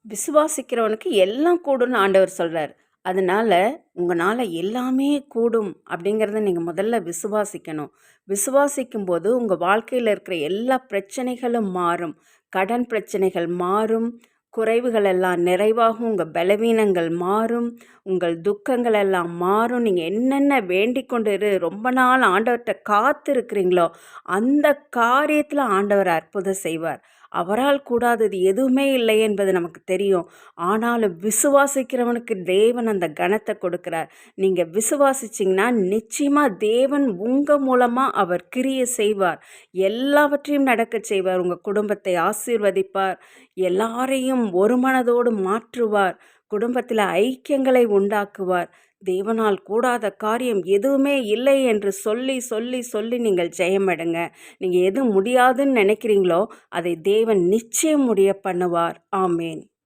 விசுவாசிக்கிறவனுக்கு எல்லாம் கூடும்னு ஆண்டவர் சொல்றார். அதனால உங்கனால எல்லாமே கூடும் அப்படிங்கிறத நீங்க முதல்ல விசுவாசிக்கணும். விசுவாசிக்கும்போது உங்க வாழ்க்கையில இருக்கிற எல்லா பிரச்சனைகளும் மாறும். கடன் பிரச்சனைகள் மாறும். குறைவுகள் எல்லாம் நிறைவாகும். உங்க பலவீனங்கள் மாறும். உங்கள் துக்கங்கள் எல்லாம் மாறும். நீங்க என்னென்ன வேண்டிக் கொண்டு ரொம்ப நாள் ஆண்டவர்ட்ட காத்திருக்கிறீங்களோ, அந்த காரியத்துல ஆண்டவர் அற்புதம் செய்வார். அவரால் கூடாதது எதுவுமே இல்லை என்பது நமக்கு தெரியும். ஆனாலும் விசுவாசிக்கிறவனுக்கு தேவன் அந்த கனத்தை கொடுக்கிறார். நீங்கள் விசுவாசிச்சிங்கன்னா நிச்சயமாக தேவன் உங்கள் மூலமாக அவர் கிரியை செய்வார். எல்லாவற்றையும் நடக்கச் செய்வார். உங்கள் குடும்பத்தை ஆசீர்வதிப்பார். எல்லாரையும் ஒரு மனதோடு மாற்றுவார். குடும்பத்தில் ஐக்கியங்களை உண்டாக்குவார். தேவனால் கூடாத காரியம் எதுவுமே இல்லை என்று சொல்லி சொல்லி சொல்லி நீங்கள் ஜெயமெடுங்க. நீங்கள் எது முடியாதுன்னு நினைக்கிறீங்களோ அதை தேவன் நிச்சயம் முடிய பண்ணுவார். ஆமேன்.